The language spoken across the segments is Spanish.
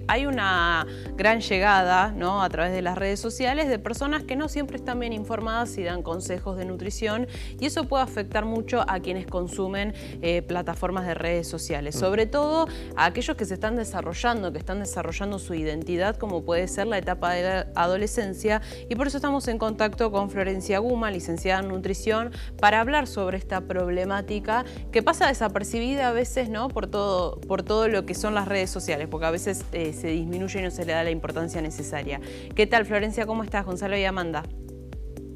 Hay una gran llegada, ¿no?, a través de las redes sociales de personas que no siempre están bien informadas y dan consejos de nutrición, y eso puede afectar mucho a quienes consumen plataformas de redes sociales, sobre todo a aquellos que se están desarrollando, que están desarrollando su identidad, como puede ser la etapa de la adolescencia, y por eso estamos en contacto con Florencia Guma, licenciada en nutrición, para hablar sobre esta problemática que pasa desapercibida a veces, ¿no?, por todo lo que son las redes sociales, porque a veces se disminuye y no se le da la importancia necesaria. ¿Qué tal, Florencia? ¿Cómo estás? Gonzalo y Amanda.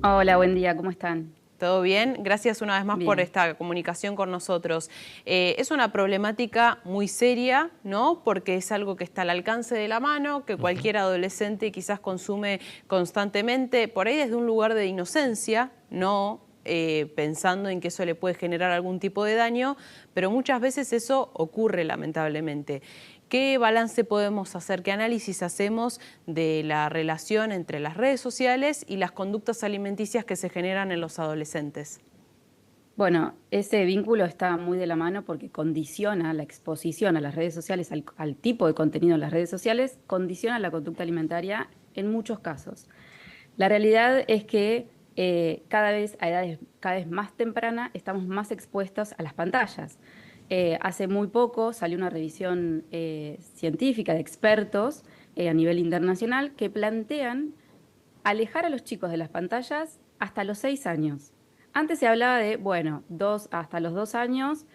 Hola, buen día, ¿cómo están? ¿Todo bien? Gracias una vez más por esta comunicación con nosotros. Es una problemática muy seria, ¿no?, porque es algo que está al alcance de la mano, que cualquier adolescente quizás consume constantemente, por ahí desde un lugar de inocencia, no pensando en que eso le puede generar algún tipo de daño, pero muchas veces eso ocurre lamentablemente. ¿Qué balance podemos hacer, qué análisis hacemos de la relación entre las redes sociales y las conductas alimenticias que se generan en los adolescentes? Bueno, ese vínculo está muy de la mano porque condiciona la exposición a las redes sociales, al tipo de contenido en las redes sociales, condiciona la conducta alimentaria en muchos casos. La realidad es que cada vez a edades cada vez más tempranas estamos más expuestos a las pantallas. Hace muy poco salió una revisión científica de expertos a nivel internacional que plantean alejar a los chicos de las pantallas hasta los 6 años. Antes se hablaba de, bueno, hasta los 2 años,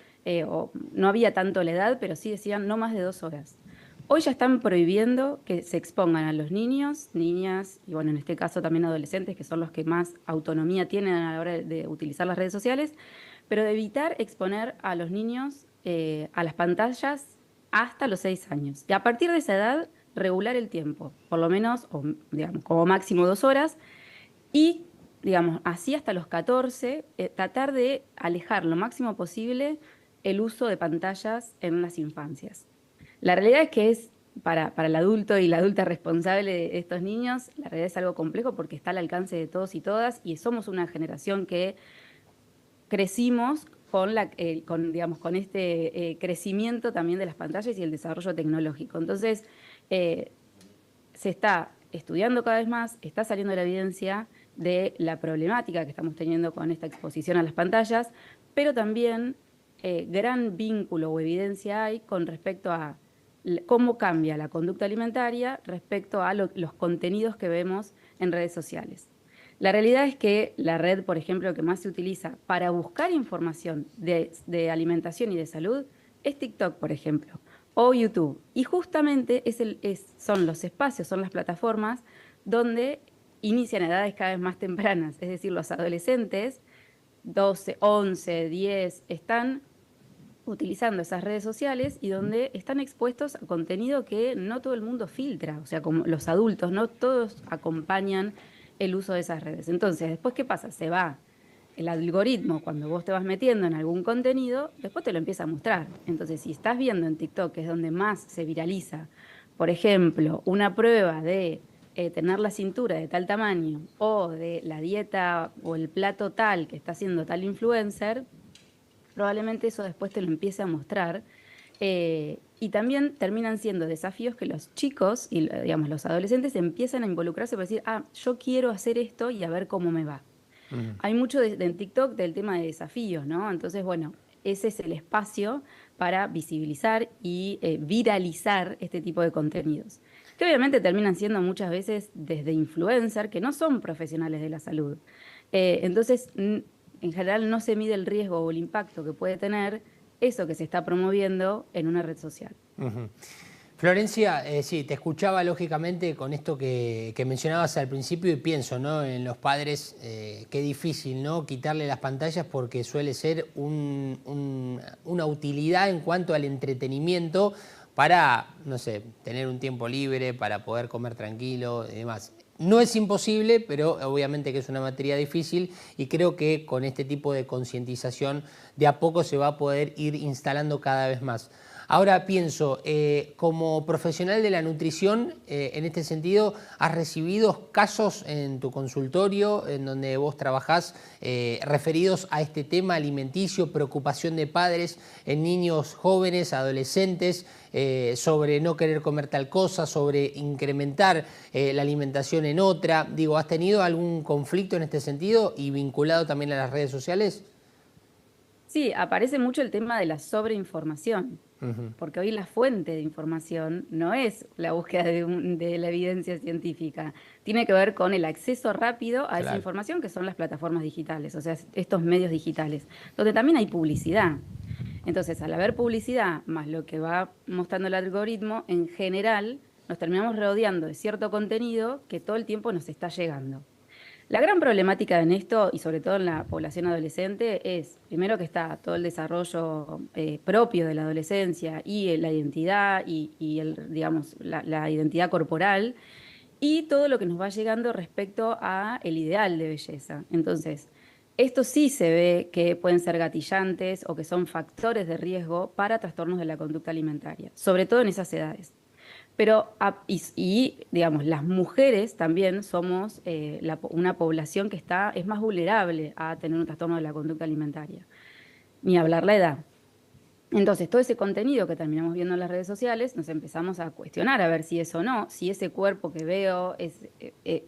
o no había tanto la edad, pero sí decían no más de 2 horas. Hoy ya están prohibiendo que se expongan a los niños, niñas y, bueno, en este caso también adolescentes, que son los que más autonomía tienen a la hora de utilizar las redes sociales, pero de evitar exponer a los niños a las pantallas hasta los 6 años. Y a partir de esa edad, regular el tiempo, por lo menos, o, digamos, como máximo 2 horas, y, digamos, así hasta los 14, tratar de alejar lo máximo posible el uso de pantallas en las infancias. La realidad es que para el adulto y la adulta responsable de estos niños, la realidad es algo complejo porque está al alcance de todos y todas, y somos una generación que crecimos digamos, con este crecimiento también de las pantallas y el desarrollo tecnológico. Entonces, se está estudiando cada vez más, está saliendo la evidencia de la problemática que estamos teniendo con esta exposición a las pantallas, pero también gran vínculo o evidencia hay con respecto a cómo cambia la conducta alimentaria respecto a los contenidos que vemos en redes sociales. La realidad es que la red, por ejemplo, que más se utiliza para buscar información de alimentación y de salud es TikTok, por ejemplo, o YouTube. Y justamente son los espacios, son las plataformas donde inician a edades cada vez más tempranas, es decir, los adolescentes, 12, 11, 10, están utilizando esas redes sociales y donde están expuestos a contenido que no todo el mundo filtra, o sea, como los adultos, no todos acompañan el uso de esas redes. Entonces, después, ¿qué pasa? Se va el algoritmo, cuando vos te vas metiendo en algún contenido, después te lo empieza a mostrar. Entonces, si estás viendo en TikTok, que es donde más se viraliza, por ejemplo, una prueba de tener la cintura de tal tamaño o de la dieta o el plato tal que está haciendo tal influencer, probablemente eso después te lo empiece a mostrar. Y también terminan siendo desafíos que los chicos y, digamos, los adolescentes empiezan a involucrarse para decir, yo quiero hacer esto y a ver cómo me va. Hay mucho en TikTok del tema de desafíos, ¿no? Entonces, bueno, ese es el espacio para visibilizar y viralizar este tipo de contenidos, que obviamente terminan siendo muchas veces desde influencer, que no son profesionales de la salud. Entonces, en general no se mide el riesgo o el impacto que puede tener eso que se está promoviendo en una red social. Florencia, sí, te escuchaba lógicamente con esto que mencionabas al principio y pienso, ¿no?, en los padres, qué difícil, ¿no?, quitarle las pantallas porque suele ser una utilidad en cuanto al entretenimiento para, no sé, tener un tiempo libre, para poder comer tranquilo y demás. No es imposible, pero obviamente que es una materia difícil y creo que con este tipo de concientización de a poco se va a poder ir instalando cada vez más. Ahora pienso, como profesional de la nutrición, en este sentido, ¿has recibido casos en tu consultorio en donde vos trabajás referidos a este tema alimenticio, preocupación de padres en niños jóvenes, adolescentes, sobre no querer comer tal cosa, sobre incrementar la alimentación en otra? Digo, ¿has tenido algún conflicto en este sentido y vinculado también a las redes sociales? Sí, aparece mucho el tema de la sobreinformación, Ujú. porque hoy la fuente de información no es la búsqueda de la evidencia científica, tiene que ver con el acceso rápido a esa Claro. información que son las plataformas digitales, o sea, estos medios digitales, donde también hay publicidad. Entonces, al haber publicidad más lo que va mostrando el algoritmo, en general nos terminamos rodeando de cierto contenido que todo el tiempo nos está llegando. La gran problemática en esto, y sobre todo en la población adolescente, es primero que está todo el desarrollo propio de la adolescencia y la identidad y digamos, la identidad corporal y todo lo que nos va llegando respecto a el ideal de belleza. Entonces, esto sí se ve que pueden ser gatillantes o que son factores de riesgo para trastornos de la conducta alimentaria, sobre todo en esas edades. Pero, digamos, las mujeres también somos una población que es más vulnerable a tener un trastorno de la conducta alimentaria, ni hablar la edad. Entonces, todo ese contenido que terminamos viendo en las redes sociales, nos empezamos a cuestionar a ver si es o no, si ese cuerpo que veo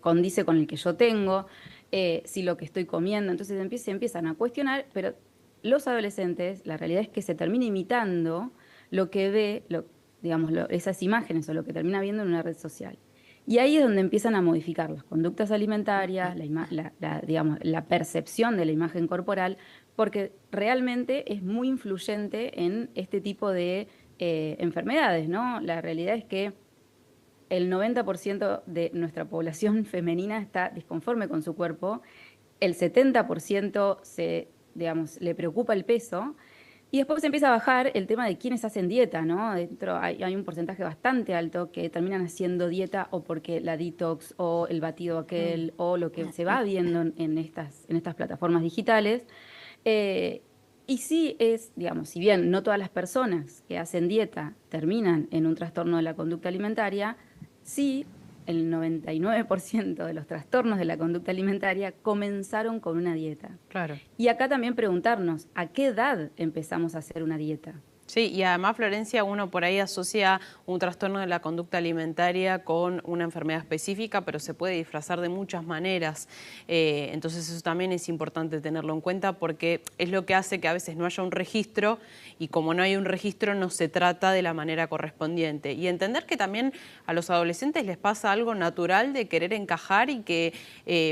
condice con el que yo tengo, si lo que estoy comiendo. Entonces se empiezan a cuestionar, pero los adolescentes, la realidad es que se termina imitando lo que ve, digamos, esas imágenes o lo que termina viendo en una red social. Y ahí es donde empiezan a modificar las conductas alimentarias, digamos, la percepción de la imagen corporal, porque realmente es muy influyente en este tipo de enfermedades, ¿no? La realidad es que el 90% de nuestra población femenina está disconforme con su cuerpo, el 70% digamos, le preocupa el peso, y después se empieza a bajar el tema de quienes hacen dieta, ¿no? Dentro hay un porcentaje bastante alto que terminan haciendo dieta o porque la detox o el batido aquel o lo que se va viendo en estas plataformas digitales. Eh, y sí digamos, si bien no todas las personas que hacen dieta terminan en un trastorno de la conducta alimentaria, sí el 99% de los trastornos de la conducta alimentaria comenzaron con una dieta. Claro. Y acá también preguntarnos, ¿a qué edad empezamos a hacer una dieta? Sí, y además, Florencia, uno por ahí asocia un trastorno de la conducta alimentaria con una enfermedad específica, pero se puede disfrazar de muchas maneras. Entonces eso también es importante tenerlo en cuenta porque es lo que hace que a veces no haya un registro y como no hay un registro no se trata de la manera correspondiente. Y entender que también a los adolescentes les pasa algo natural de querer encajar y que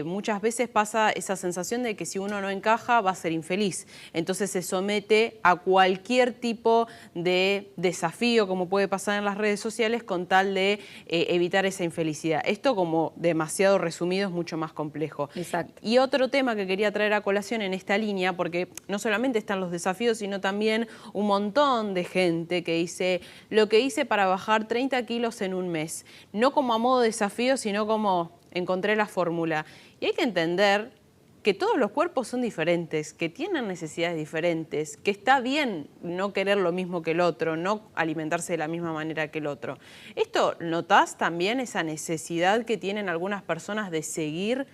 muchas veces pasa esa sensación de que si uno no encaja va a ser infeliz. Entonces se somete a cualquier tipo de desafío, como puede pasar en las redes sociales, con tal de evitar esa infelicidad. Esto, como demasiado resumido, es mucho más complejo. Exacto. Y otro tema que quería traer a colación en esta línea, porque no solamente están los desafíos, sino también un montón de gente que dice lo que hice para bajar 30 kilos en un mes. No como a modo de desafío, sino como encontré la fórmula. Y hay que entender que todos los cuerpos son diferentes, que tienen necesidades diferentes, que está bien no querer lo mismo que el otro, no alimentarse de la misma manera que el otro. ¿Esto notás también esa necesidad que tienen algunas personas de seguir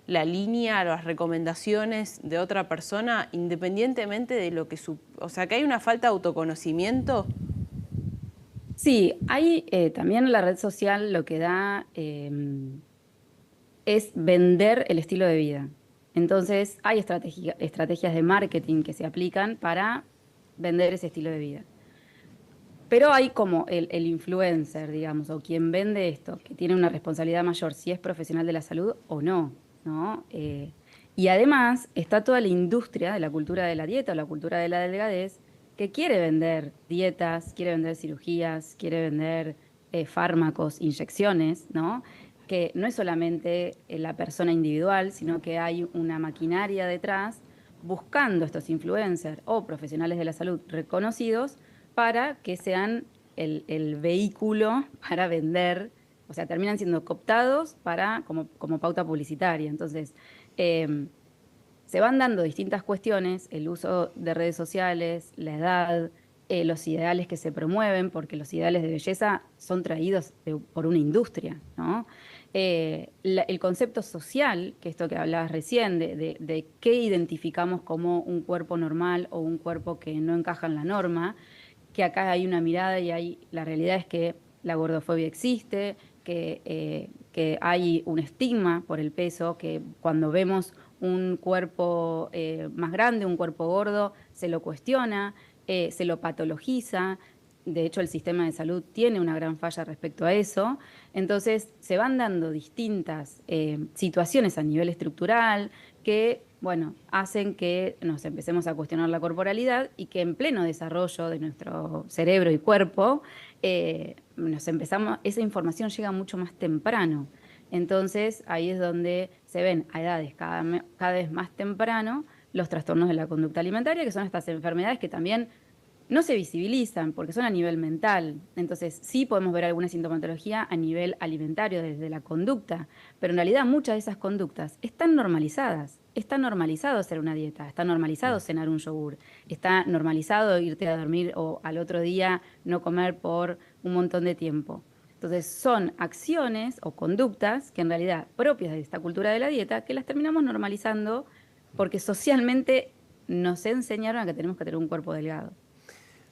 la línea, las recomendaciones de otra persona, independientemente de lo que o sea, que hay una falta de autoconocimiento? Sí, hay también la red social lo que da es vender el estilo de vida. Entonces, hay estrategias de marketing que se aplican para vender ese estilo de vida. Pero hay como el influencer, digamos, o quien vende esto, que tiene una responsabilidad mayor si es profesional de la salud o no, ¿no? Y además está toda la industria de la cultura de la dieta o la cultura de la delgadez que quiere vender dietas, quiere vender cirugías, quiere vender fármacos, inyecciones, ¿no? Que no es solamente la persona individual, sino que hay una maquinaria detrás buscando estos influencers o profesionales de la salud reconocidos para que sean el vehículo para vender, o sea, terminan siendo cooptados como pauta publicitaria. Entonces, se van dando distintas cuestiones, el uso de redes sociales, la edad, los ideales que se promueven, porque los ideales de belleza son traídos por una industria, ¿no? El concepto social, que esto que hablabas recién, de qué identificamos como un cuerpo normal o un cuerpo que no encaja en la norma, que acá hay una mirada y la realidad es que la gordofobia existe, que hay un estigma por el peso, que cuando vemos un cuerpo más grande, un cuerpo gordo, se lo cuestiona, se lo patologiza. De hecho, el sistema de salud tiene una gran falla respecto a eso. Entonces, se van dando distintas situaciones a nivel estructural que, bueno, hacen que nos empecemos a cuestionar la corporalidad y que en pleno desarrollo de nuestro cerebro y cuerpo, esa información llega mucho más temprano. Entonces, ahí es donde se ven a edades cada vez más temprano los trastornos de la conducta alimentaria, que son estas enfermedades que también no se visibilizan porque son a nivel mental. Entonces, sí podemos ver alguna sintomatología a nivel alimentario desde la conducta, pero en realidad muchas de esas conductas están normalizadas. Está normalizado hacer una dieta, está normalizado cenar un yogur, está normalizado irte a dormir o al otro día no comer por un montón de tiempo. Entonces, son acciones o conductas que en realidad propias de esta cultura de la dieta que las terminamos normalizando porque socialmente nos enseñaron a que tenemos que tener un cuerpo delgado.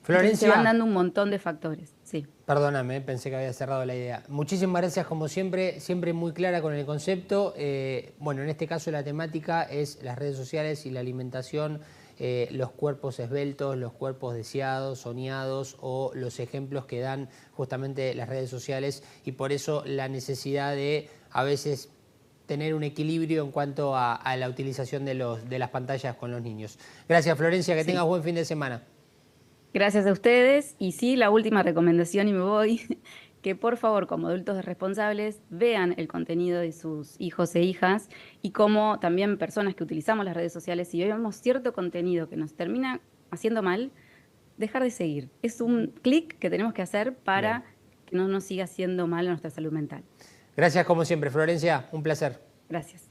Florencia, entonces se van dando un montón de factores. Sí. Perdóname, pensé que había cerrado la idea. Muchísimas gracias, como siempre, siempre muy clara con el concepto. Bueno, en este caso la temática es las redes sociales y la alimentación, los cuerpos esbeltos, los cuerpos deseados, soñados o los ejemplos que dan justamente las redes sociales y por eso la necesidad de a veces tener un equilibrio en cuanto a la utilización de las pantallas con los niños. Gracias, Florencia, que tengas buen fin de semana. Gracias a ustedes. Y sí, la última recomendación y me voy, que por favor, como adultos responsables, vean el contenido de sus hijos e hijas y como también personas que utilizamos las redes sociales, si vemos cierto contenido que nos termina haciendo mal, dejar de seguir. Es un clic que tenemos que hacer para que no nos siga haciendo mal a nuestra salud mental. Gracias como siempre, Florencia. Un placer. Gracias.